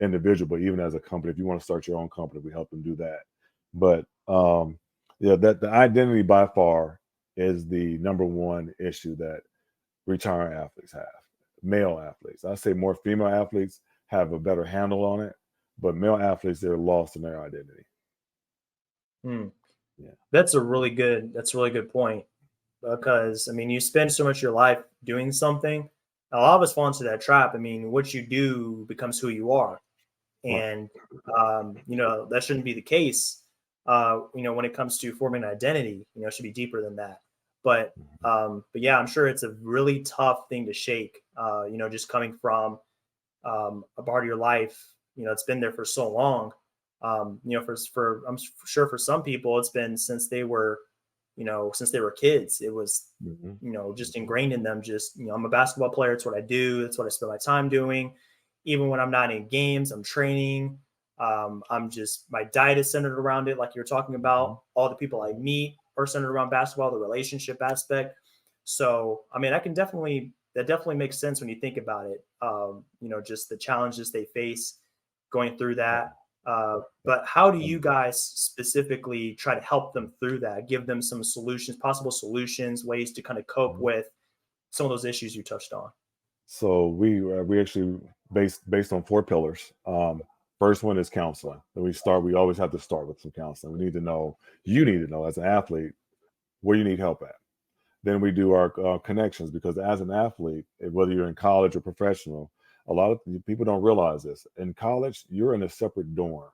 individual, but even as a company. If you want to start your own company, we help them do that. But yeah, that the identity by far is the number one issue that retiring athletes have. Male athletes, I say more female athletes have a better handle on it, but male athletes, they're lost in their identity. Hmm. Yeah. That's a really good point, because I mean, you spend so much of your life doing something. A lot of us fall into that trap. I mean, what you do becomes who you are, Right. and that shouldn't be the case. When it comes to forming an identity, it should be deeper than that. But Mhm. but yeah, I'm sure it's a really tough thing to shake. Just coming from a part of your life, it's been there for so long. For I'm sure for some people, it's been since they were kids. It was Mhm. just Mhm. ingrained in them. Just I'm a basketball player. It's what I do. It's what I spend my time doing. Even when I'm not in games, I'm training. I'm just my diet is centered around it, like you're talking about. Mhm. All the people I meet are centered around basketball, the relationship aspect. So, I mean, that definitely makes sense when you think about it. Just the challenges they face going through Right. that. But how do you And guys specifically try to help them through that? Give them some solutions, possible solutions, ways to kind of cope mhm. with some of those issues you touched on. So we actually based on 4 pillars. First one is counseling. We always have to start with some counseling. You need to know as an athlete where you need help at. Then we do our connections, because as an athlete, whether you're in college or professional, a lot of people don't realize this. In college, you're in a separate dorm.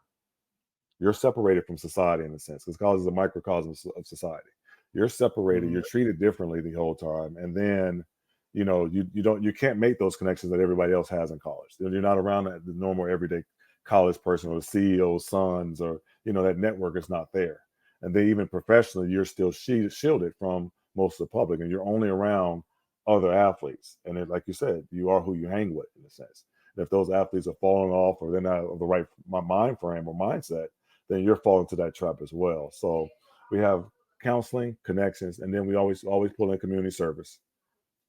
You're separated from society in a sense, because college is a microcosm of society. You're separated. Mhm. You're treated differently the whole time, and then you can't make those connections that everybody else has in college. You're not around the normal everyday college person or the CEO's sons, or that network is not there. And then even professionally, you're still shielded from most of the public, and you're only around other athletes. And like you said, you are who you hang with in a sense. And if those athletes are falling off, or they're not of the right mind frame or mindset, then you're falling to that trap as well. So we have counseling, connections, and then we always pull in community service.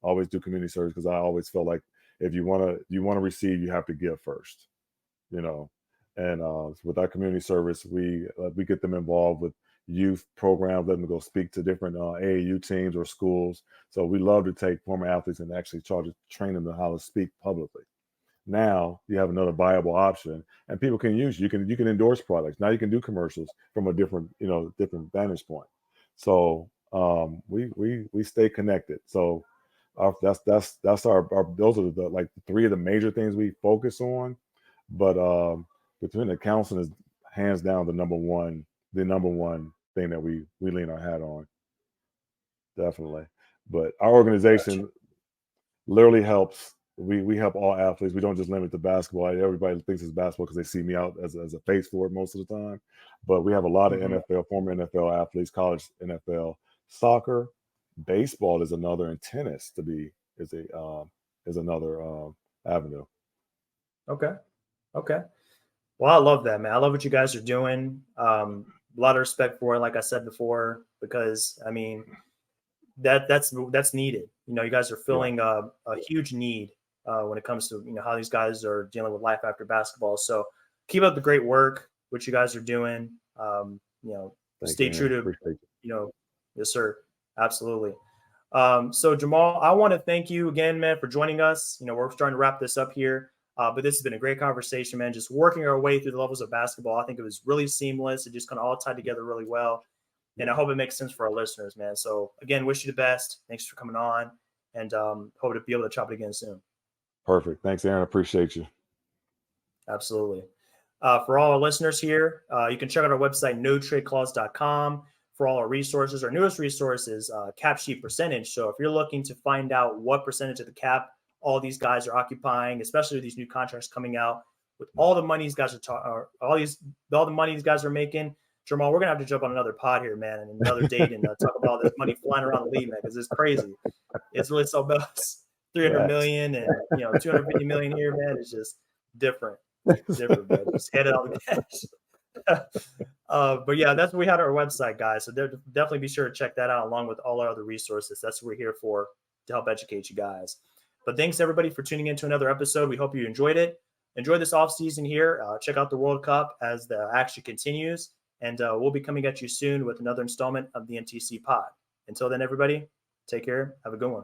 Always do community service, because I always feel like if you want to receive, you have to give first. You know, and with our community service, we get them involved with youth programs, let them go speak to different AAU teams or schools. So we love to take former athletes and actually try to train them on how to speak publicly. Now you have another viable option, and people can use you can endorse products. Now you can do commercials from a different vantage point. So we stay connected. So that's our those are the like 3 of the major things we focus on. But between the counseling is hands down the number one thing that we lean our hat on, definitely. But our Gotcha. organization literally helps. We help all athletes. We don't just limit to basketball. Everybody thinks it's basketball because they see me out as a face for it most of the time. But we have a lot of Mhm. NFL, former NFL athletes, college NFL, soccer, baseball is another, and tennis is another avenue. Okay. Okay. Well, I love that, man. I love what you guys are doing. A lot of respect for it, like I said before, because I mean that's needed. You know, you guys are Yeah, filling a huge need when it comes to how these guys are dealing with life after basketball. So keep up the great work, what you guys are doing. thanks, Stay true Aaron. to Appreciate you. yes, sir, absolutely. So Jermal, I want to thank you again, man, for joining us. We're starting to wrap this up here. But this has been a great conversation, man. Just working our way through the levels of basketball. I think it was really seamless. It just kind of all tied together really well. And I Yeah, hope it makes sense for our listeners, man. So again, wish you the best. Thanks for coming on, and hope to be able to chop it again soon. perfect. Thanks, Aaron. Appreciate you. Absolutely. For all our listeners here, you can check out our website, notradeclause.com, for all our resources. Our newest resource is cap sheet percentage. So if you're looking to find out what percentage of the cap all these guys are occupying, especially with these new contracts coming out, with all the money these guys are all the money these guys are making, Jermal, we're gonna have to jump on another pod here, man, and another date and talk about all this money flying around the league, man, because it's crazy. It's really so about 300 Facts. million and 250 million here, man. It's just different. It's different, man. Just head it on the cash. But yeah, that's what we had on our website, guys. So definitely be sure to check that out along with all our other resources. That's what we're here for, to help educate you guys. But thanks everybody for tuning in to another episode. We hope you enjoyed it. Enjoy this off season here. Check out the World Cup as the action continues. And we'll be coming at you soon with another installment of the NTC pod. Until then, everybody, take care. Have a good one.